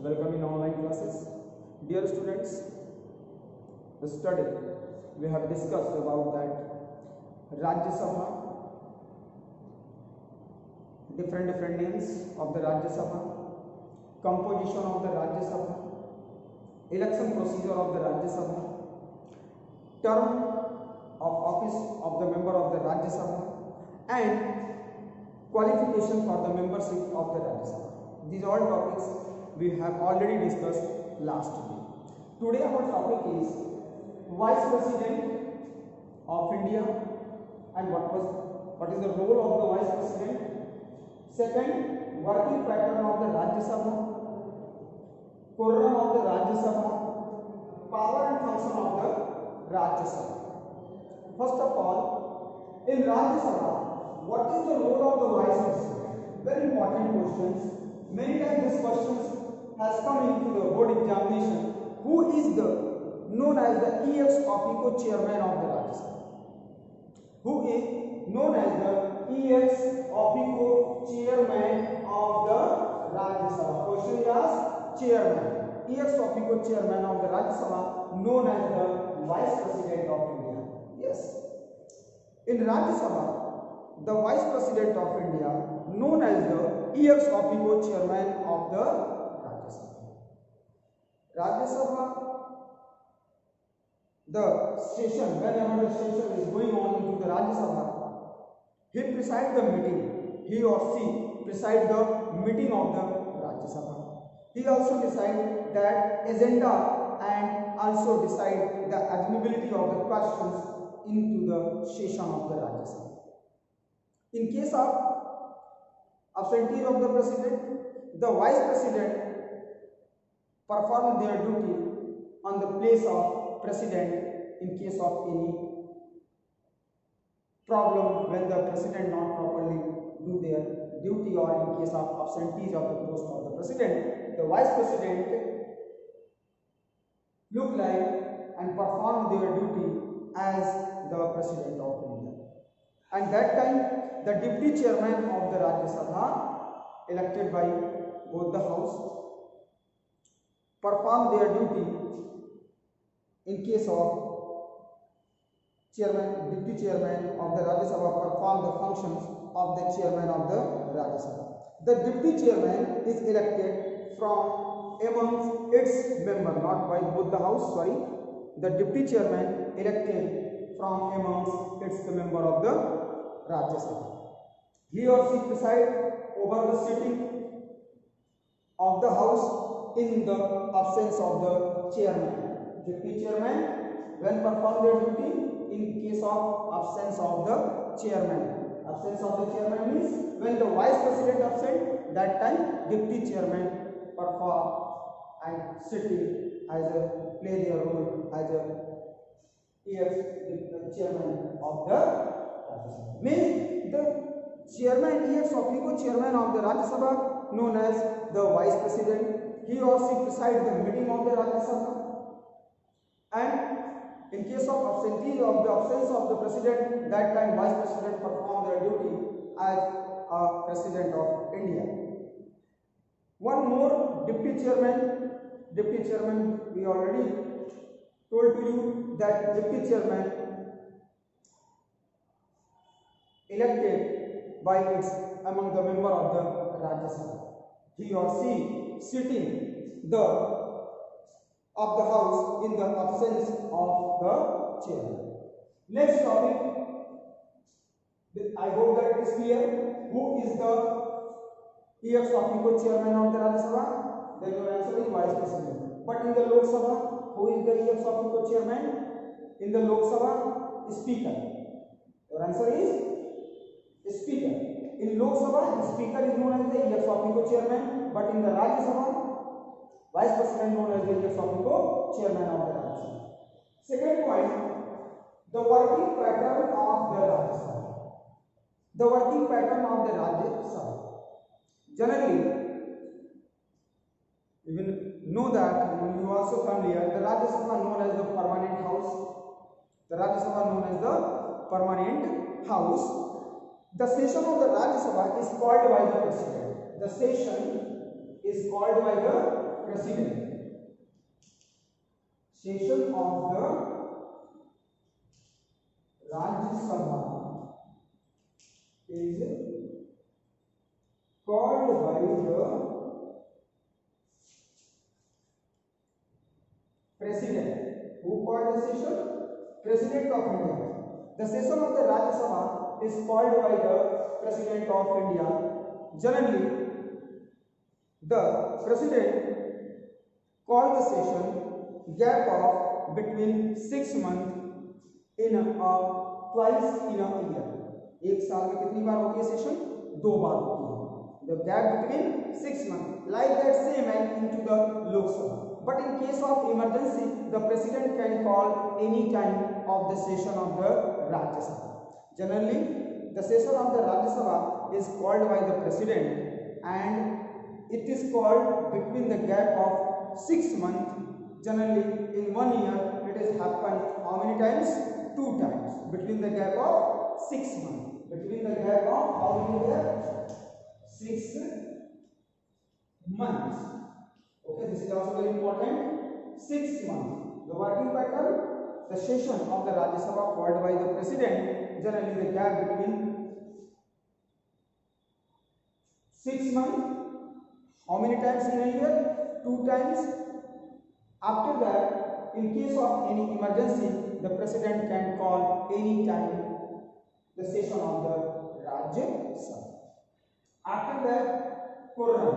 welcome in online classes. Dear students, yesterday we have discussed about that Rajya Sabha, different names of the Rajya Sabha, composition of the Rajya Sabha, election procedure of the Rajya Sabha, term of office of the member of the Rajya Sabha, and qualification for the membership of the Rajya Sabha. These all topics we have already discussed last week. Today our topic is Vice President of India and what is the role of the Vice President. Second, working pattern of the Rajya Sabha, quorum of the Rajya Sabha, power and function of the Rajya Sabha. First of all, in Rajya Sabha, what is the role of the Vice President? Very important questions. Many times this question has come into the board examination. Who is known as the ex officio chairman of the Rajya Sabha? Who is known as the ex officio chairman of the Rajya Sabha? Question is asked, chairman. Ex officio chairman of the Rajya Sabha, known as the Vice President of India. Yes. In Rajya Sabha, the Vice President of India, known as the ex officio chairman of the Rajya Sabha. Rajya Sabha, the session, whenever the session is going on into the Rajya Sabha, he presides the meeting. He or she presides the meeting of the Rajya Sabha. He also decides that agenda and also decide the admissibility of the questions into the session of the Rajya Sabha. In case of absentee of the President, the Vice President perform their duty on the place of President in case of any problem when the President not properly do their duty, or in case of absentees of the post of the President, the Vice President look like and perform their duty as the President of India. And that time the Deputy Chairman of the Rajya Sabha, elected by both the House, perform their duty in case of Chairman, Deputy Chairman of the Rajya Sabha perform the functions of the Chairman of the Rajya Sabha. The Deputy Chairman is elected from amongst its member, not by both the House, sorry. The Deputy Chairman elected from amongst its member of the Rajya Sabha. He or she preside over the sitting of the House in the absence of the Chairman. Deputy Chairman, when perform their duty in case of absence of the Chairman. Absence of the Chairman means when the Vice President absent, that time Deputy Chairman perform and sitting as a play their role as a Chairman of the Rajya Sabha. Means the Chairman, ex officio Chairman of the Rajya Sabha, known as the Vice President, he or she presides the meeting of the Rajya Sabha, and in case of absentee of the absence of the President, that time Vice President perform their duty as a President of India. One more, Deputy Chairman. Deputy Chairman, we already told to you that Deputy Chairman elected by its among the member of the Rajya Sabha. He or she sitting of the House in the absence of the Chairman. Next topic, I hope that it is clear. Who is the ex officio Chairman of the Rajya Sabha? Then your answer is Vice President. But in the Lok Sabha, who is the ex officio Chairman? In the Lok Sabha, Speaker. Your answer is Speaker. In Lok Sabha, Speaker is known as the ex officio Chairman, but in the Rajya Sabha, Vice President known as the ex officio Chairman of the Rajya Sabha. Second point, the working pattern of the Rajya Sabha. The working pattern of the Rajya Sabha. Generally, you will know that you are also familiar. The Rajya Sabha known as the permanent house. The Rajya Sabha known as the permanent house. The session of the Rajya Sabha is called by the President. The session is called by the president. Session of the Rajya Sabha is called by the president. Who called the session? President of India. The session of the Rajya Sabha is called by the President of India. Generally, the President called the session gap of between 6 months in a twice in a year. एक साल में कितनी बार होती है session? 2 बार होती है. The gap between 6 months, like that same as into the Lok Sabha. But in case of emergency, the President can call any time of the session of the Rajya Sabha. Generally, the session of the Rajya Sabha is called by the President, and it is called between the gap of 6 months. Generally, in 1 year, it has happened how many times? 2 times. Between the gap of 6 months. Between the gap of how many years? 6 months. Okay, this is also very important. 6 months. The working pattern, the session of the Rajya Sabha called by the President, generally the gap between 6 months. How many times in a year? 2 times. After that, in case of any emergency, the President can call any time the session of the Rajya Sabha. After that, quorum.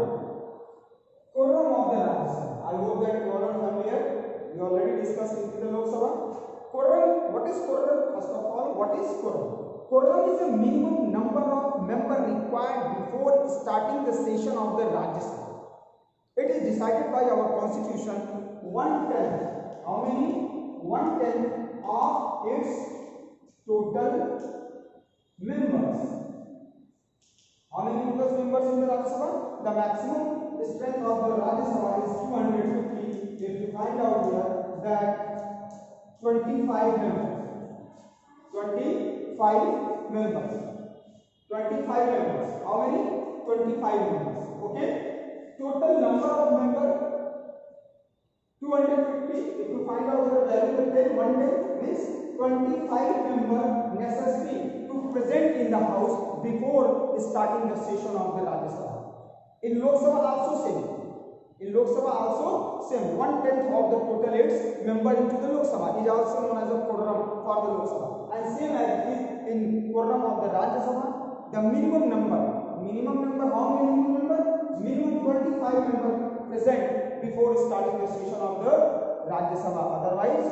Quorum of the Rajya Sabha. I hope that you all are familiar. We already discussed in the Lok Sabha. Quorum. What is quorum? First of all, what is quorum? Quorum is a minimum number of members required before starting the session of the Rajya Sabha. It is decided by our Constitution. 1/10. How many? 1/10 of its total members. How many members in the Rajya Sabha? The maximum strength of the Rajya Sabha is 250. If you find out here that 25 members. 25 members. 25 members. How many? 25 members. Okay? Total number of members 250. If you find out the value of 10, 110 means 25 members necessary to present in the house before starting the session of the Rajya Sabha. In Lok Sabha also same. In Lok Sabha also same. 1/10 of the total its member into the Lok Sabha is also known as a quorum for the Lok Sabha. And same as it is in quorum of the Rajya Sabha, the minimum number. Minimum number, how many minimum number? Minimum 25 members present before starting the session of the Rajya Sabha. Otherwise,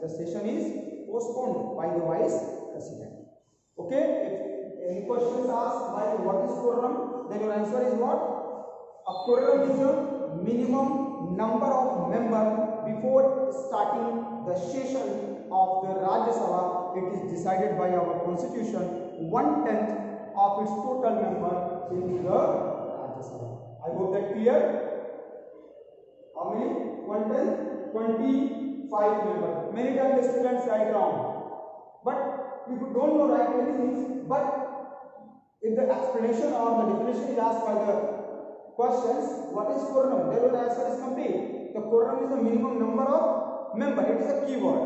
the session is postponed by the Vice President. Okay? If any questions asked by what is quorum, then your answer is what? A quorum is a minimum number of members before starting the session of the Rajya Sabha. It is decided by our Constitution. 1/10 of its total member in the Rajya Sabha. I hope that clear. How many? 1/10, 25 members. Many times the students write wrong. But if you don't know write many things, but if the explanation or the definition is asked by the questions, what is quorum? Then your answer is complete. The quorum is the minimum number of members. It is a keyword.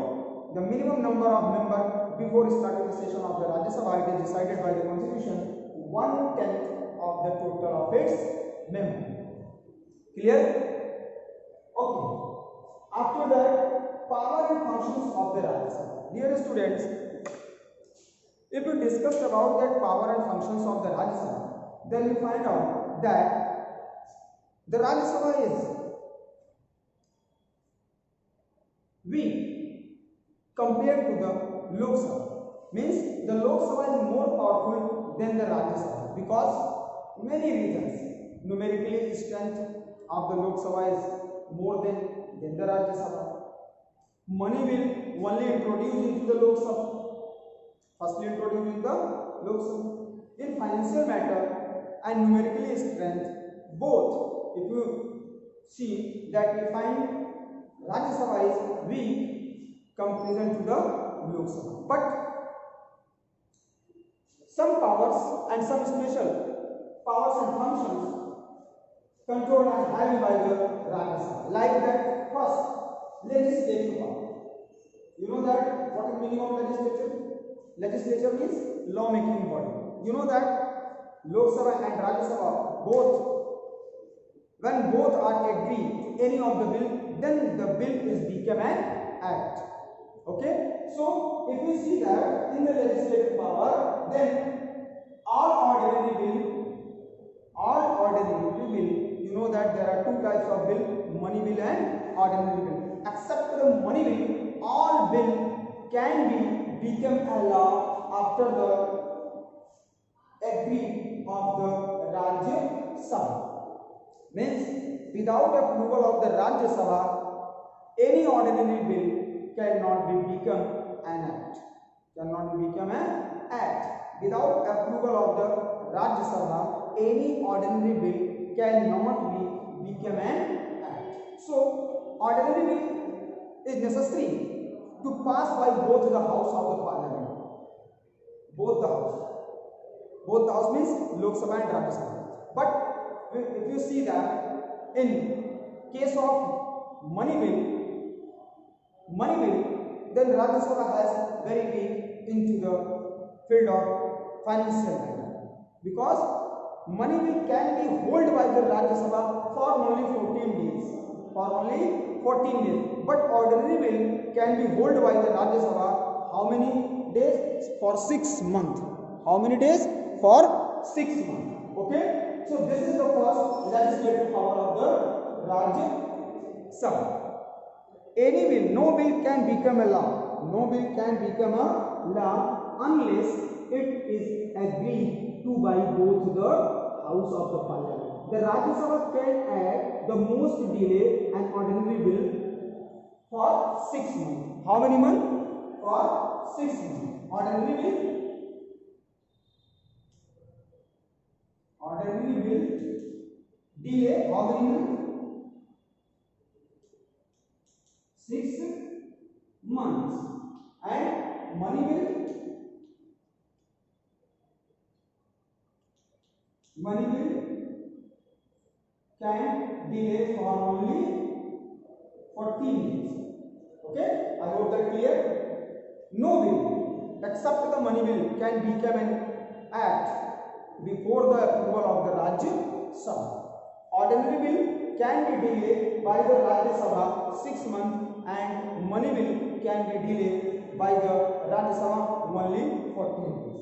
The minimum number of members before starting the session of the Rajya Sabha. It is decided by the Constitution. 1/10 of the total of its members. Clear? Okay. After that, power and functions of the Rajya Sabha. Dear students, if we discussed about that power and functions of the Rajya Sabha, then we find out that the Rajya Sabha is weak compared to the Lok Sabha. Means the Lok Sabha is more powerful than the Rajya Sabha because many reasons. Numerically, strength of the Lok Sabha is more than the Rajya Sabha. Money will only introduce into the Lok Sabha. Firstly introduced in the Lok Sabha. In financial matter and numerically strength, both. If you see that we find Rajya Sabha is weak comparison to the Lok Sabha. But some powers and some special powers and functions controlled and handled by the Rajya Sabha. Like that, first, legislative power. You know that what is the meaning of legislature? Legislature means law-making body. You know that Lok Sabha and Rajya Sabha when both are agreed to any of the bill, then the bill is become an act. Okay, so if you see that in the legislative power, then all ordinary bill, you know that there are two types of bill, money bill and ordinary bill. Except the money bill, all bill can be become a law after the agree of the Rajya Sabha. Means without approval of the Rajya Sabha, any ordinary bill cannot be become an act. Cannot be become an act. Without approval of the Rajya Sabha, any ordinary bill cannot be become an act. So ordinary bill is necessary to pass by both the house of the parliament. Both the house means Lok Sabha and Rajya Sabha. But if you see that in case of money bill, then Rajya Sabha has very weak into the field of financial matter, because money bill can be held by the Rajya Sabha for only 14 days. But ordinary bill can be held by the Rajya Sabha how many days? For 6 months. How many days? For 6 months. Okay. So this is the first legislative power of the Rajya Sabha. Any bill, no bill can become a law. No bill can become a law unless it is agreed to by both the house of the parliament. The Rajya Sabha can add the most delay an ordinary bill for 6 months. How many months? For 6 months. Ordinary bill delay how many months? 6 months. And money bill can delay for only 14 days. Okay, I hope that clear. No bill except the money bill can become an act before the approval of the Rajya Sabha. Ordinary bill can be delayed by the Rajya Sabha 6 months and money bill can be delayed by the Rajya Sabha only 14 days.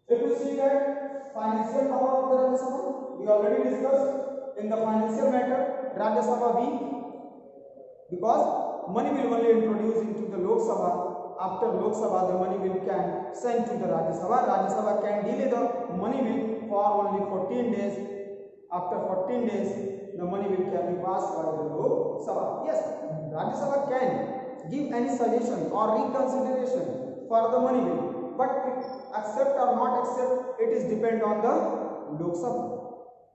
If you see that financial power of the Rajya Sabha, we already discussed in the financial matter, Rajya Sabha weak because money bill only introduced into the Lok Sabha. After Lok Sabha, the money bill can send to the Rajya Sabha. Rajya Sabha can delay the money bill for only 14 days. After 14 days, the money bill can be passed by the Lok Sabha. Yes, Rajya Sabha can give any suggestion or reconsideration for the money bill, but accept or not accept, it is depend on the Lok Sabha.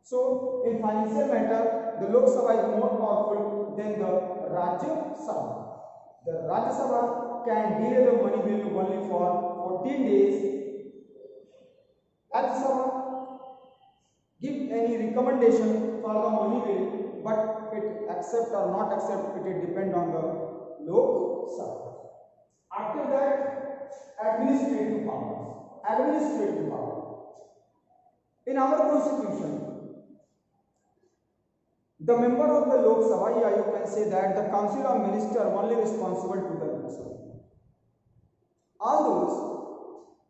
So, in financial matter, the Lok Sabha is more powerful than the Rajya Sabha. The Rajya Sabha can delay the money bill only for 14 days. Rajya Sabha give any recommendation for the money bill, but it accept or not accept, it depend on the Lok Sabha. After that, administrative powers. Administrative power. In our constitution, the member of the Lok Sabha, yeah, you can say that the Council of Ministers only responsible to the Lok Sabha. Although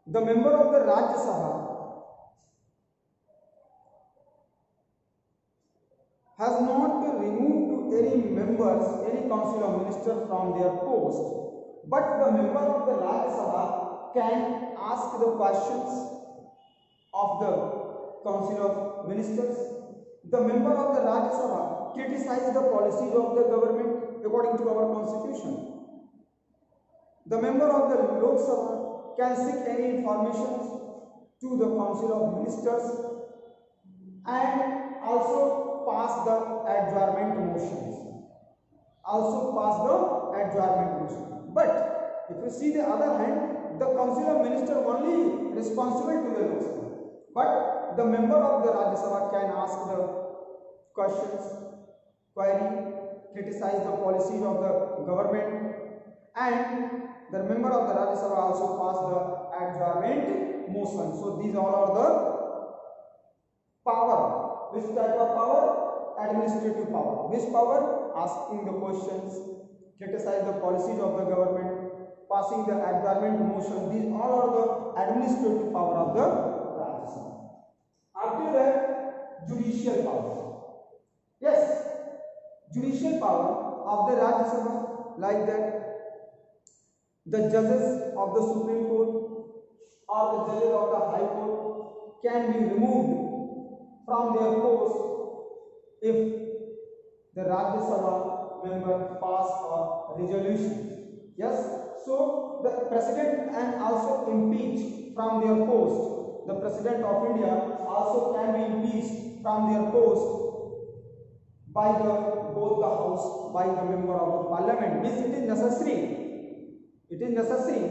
the member of the Rajya Sabha has not removed any members, any Council of Ministers from their post, but the member of the Rajya Sabha can ask the questions of the Council of Ministers. The member of the Rajya Sabha criticize the policies of the government according to our constitution. The member of the Lok Sabha can seek any information to the Council of Ministers and also pass the adjournment motions. But if you see the other hand, the Council of Ministers only responsible to the Lok Sabha. But the member of the Rajya Sabha can ask the questions, query, criticize the policies of the government, and the member of the Rajya Sabha also pass the adjournment motion. So these all are the power. Which type of power? Administrative power. Which power? Asking the questions, criticize the policies of the government, passing the adjournment motion. These all are the administrative power of the Rajya Sabha. After that, judicial power. Yes, judicial power of the Rajya Sabha, like that the judges of the Supreme Court or the judges of the High Court can be removed from their post if the Rajya Sabha member pass a resolution. Yes, so the president can also impeach from their post. The president of India also can be impeached from their post by both the house, by the member of the parliament. Means it is necessary. It is necessary.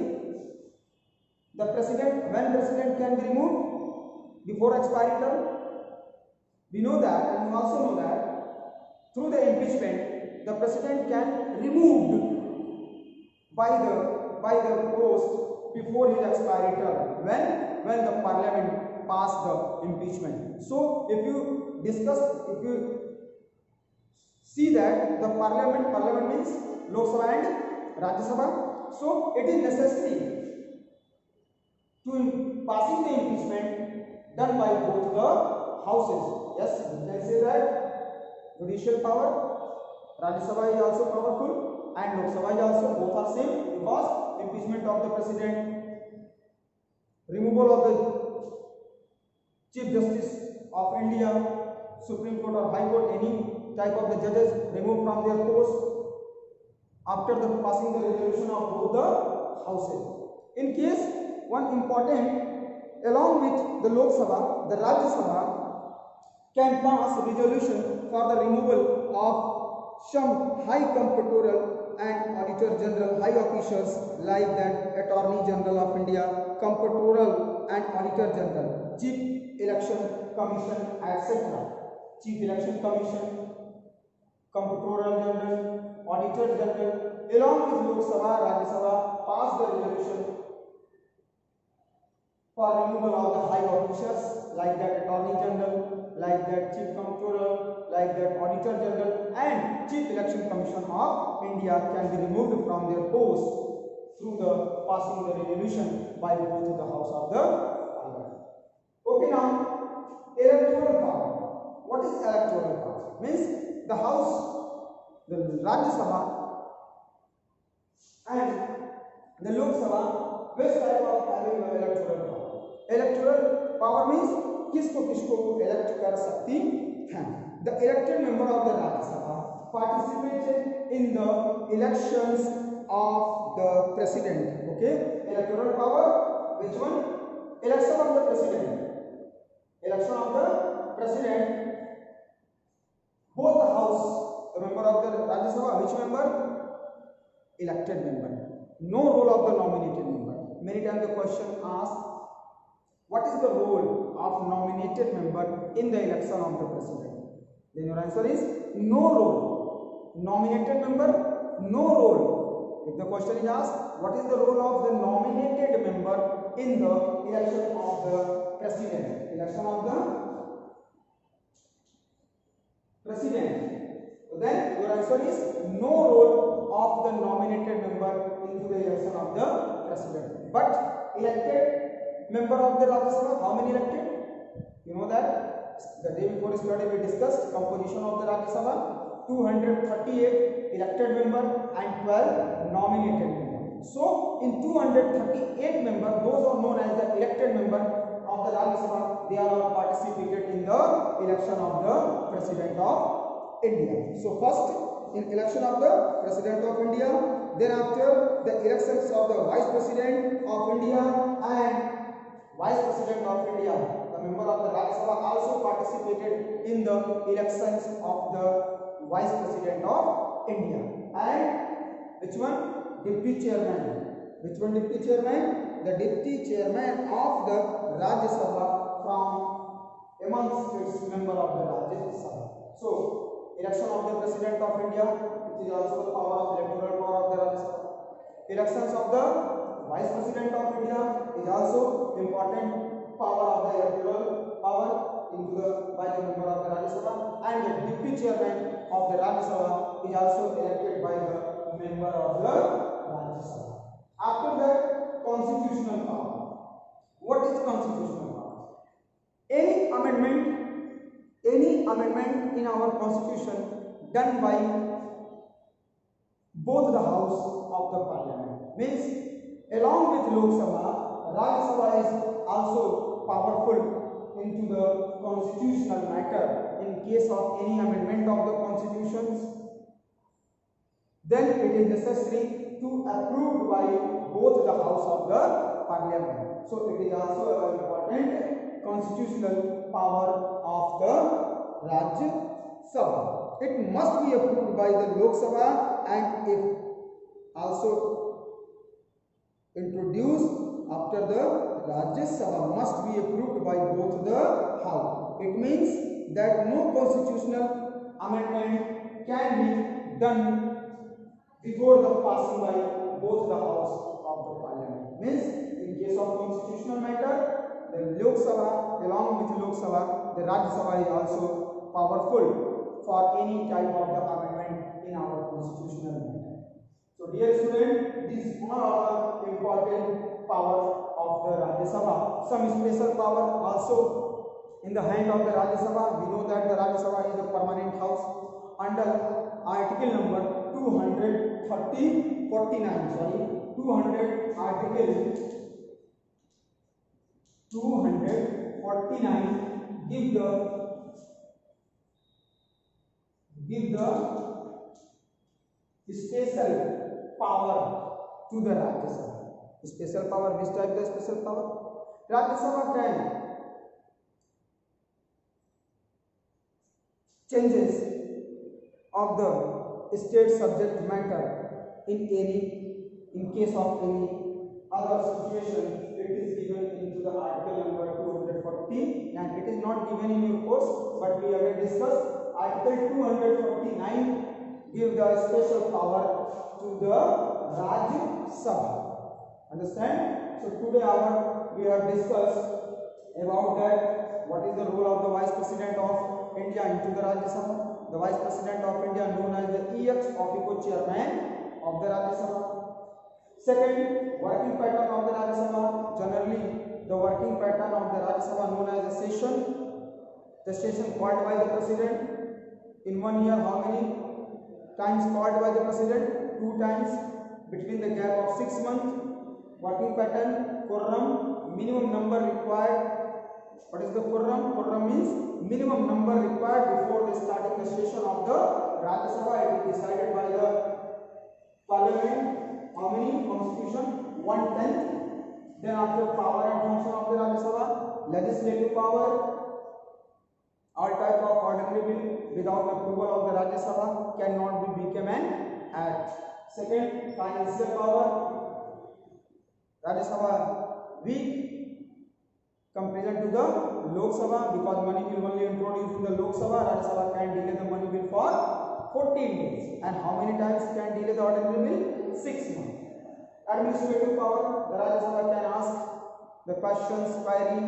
The president, when president can be removed before expiry term, we know that, and you also know that through the impeachment, the president can removed by the post before his expiry term. When the parliament pass the impeachment. So if you see that the parliament means Lok Sabha and Rajya Sabha. So it is necessary to passing the impeachment done by both the houses. Yes, we can say that judicial power, Rajya Sabha is also powerful and Lok Sabha is also, both are same, because impeachment of the president, removal of the Chief Justice of India, Supreme Court or High Court, any type of the judges removed from their post after the passing the resolution of both the houses. In case one important, along with the Lok Sabha, the Rajya Sabha can pass resolution for the removal of some high comptroller and auditor general high officials, like that Attorney General of India, comptroller and auditor general, Chief Election Commission, etc. Chief Election Commission, comptroller general, auditor general, along with Lok Sabha, Rajya Sabha pass the resolution for removal of the high officials, like that Attorney General, like that Chief Comptroller, like that Auditor General, and Chief Election Commission of India can be removed from their post through the passing the resolution by both the House of the Parliament. Okay, now electoral power. What is electoral power? Means the House, the Rajya Sabha and the Lok Sabha, which type of having electoral power? Electoral power means किसको elect कर सकती हैं. The elected member of the Rajya Sabha participated in the elections of the president. Okay, electoral power. Which one? Election of the president. Election of the president. Both the house, the member of the Rajya Sabha, which member? Elected member. No role of the nominated member. Many times the question asked, what is the role of nominated member in the election of the president? Then your answer is no role. Nominated member, no role. If the question is asked, what is the role of the nominated member in the election of the president? Election of the president. So then your answer is no role of the nominated member into the election of the president. But elected member of the Rajya Sabha, how many elected? You know that the day before yesterday we discussed composition of the Rajya Sabha, 238 elected member and 12 nominated member. So in 238 member, those are known as the elected member of the Rajya Sabha, they are all participated in the election of the President of India. So first in election of the President of India, then after the elections of the Vice President of India and Vice President of India, the member of the Rajya Sabha also participated in the elections of the Vice President of India. And which one? Deputy Chairman. Which one Deputy Chairman? The Deputy Chairman of the Rajya Sabha from amongst its member of the Rajya Sabha. So, election of the President of India, it is also the power of electoral power of the Rajya Sabha. Elections of the Vice President of India is also important power of the electoral power by the member of the Rajya Sabha, and the deputy chairman of the Rajya Sabha is also elected by the member of the Rajya Sabha. After that, constitutional power. What is constitutional power? Any amendment in our constitution done by both the house of the parliament means along with Lok Sabha, Rajya Sabha is also powerful into the constitutional matter in case of any amendment of the constitutions. Then it is necessary to approved by both the house of the parliament. So it is also an important constitutional power of the Rajya Sabha. It must be approved by the Lok Sabha, and if also introduced after the Rajya Sabha must be approved by both the house. It means that no constitutional amendment can be done before the passing by both the house of the parliament. Means in case of constitutional matter, the Lok Sabha along with Lok Sabha, the Rajya Sabha is also powerful for any type of the amendment in our constitutional matter. So dear student, these are the important powers of the Rajya Sabha. Some special power also in the hand of the Rajya Sabha. We know that the Rajya Sabha is a permanent house under article number 249 give the special power to the Rajya Sabha. Special power, which type the special power? Rajya Sabha can changes of the state subject matter in case of any other situation. It is given into the article number 240, and it is not given in your course, but we already discussed. Article 249 give the special power to the Rajya Sabha. Understand? So today we have discussed about that what is the role of the Vice President of India into the Rajya Sabha. The Vice President of India known as the ex officio chairman of the Rajya Sabha. Second, working pattern of the Rajya Sabha. Generally, the working pattern of the Rajya Sabha known as a session. The session called by the President. In 1 year, how many times called by the President? 2 times. Between the gap of 6 months. Working pattern, quorum, minimum number required. What is the quorum? Quorum means minimum number required before the starting the session of the Rajya Sabha. It is decided by the Parliament. How many? Constitution 1/10. Then after power and function of the Rajya Sabha, legislative power, all type of ordinary bill without approval of the Rajya Sabha cannot be become an act. Second, financial power. Rajya Sabha weak comparison to the Lok Sabha, because money bill only introduced in the Lok Sabha. Rajya Sabha can delay the money bill for 14 days. And how many times can delay the ordinary bill? 6 months. Administrative power. The Rajya Sabha can ask the questions, query,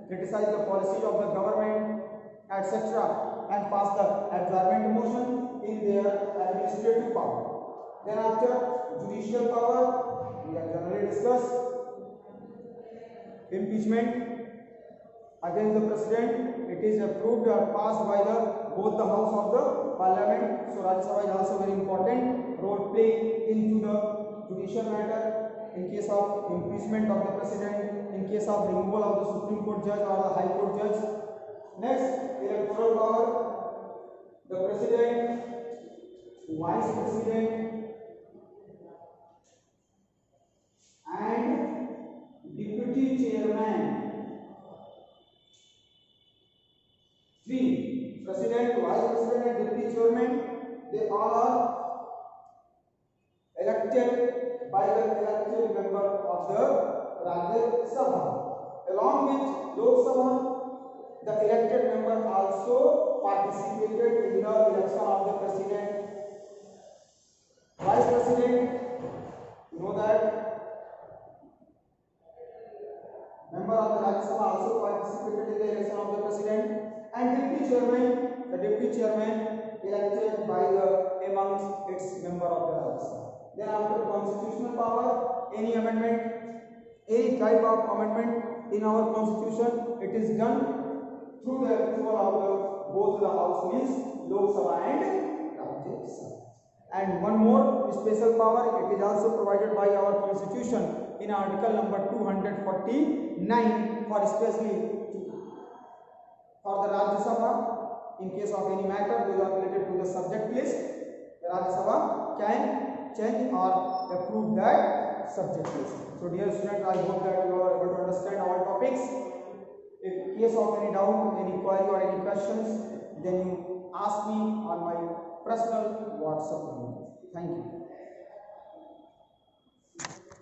criticize the policy of the government, etc., and pass the adjournment motion in their administrative power. Then after judicial power, we have generally discussed impeachment against the President. It is approved or passed by both the house of the Parliament. So Rajya Sabha is also very important role play into the judicial matter in case of impeachment of the President, in case of removal of the Supreme Court judge or the High Court judge. Next, electoral power. The President, Vice President, and Deputy Chairman. 3. President, Vice President, and Deputy Chairman, they all are elected by the elected member of the Rajya Sabha. Along with Lok Sabha, the elected member also participated in the election of the president. Vice president, you know that member of the Rajya Sabha also participated in the election of the president. And deputy chairman, the deputy chairman elected by the amongst its member of the Rajya Sabha. Then after constitutional power, any amendment, any type of amendment in our constitution, it is done through the approval of both the house, means Lok Sabha and Rajya Sabha. And one more special power, it is also provided by our constitution in article number 249 for especially for the Rajya Sabha. In case of any matter those are related to the subject list, the Rajya Sabha can change or approve that subject list. So dear students, I hope that you are able to understand all topics. In case of any doubt, any query or any questions, then you ask me on my personal WhatsApp number. Thank you.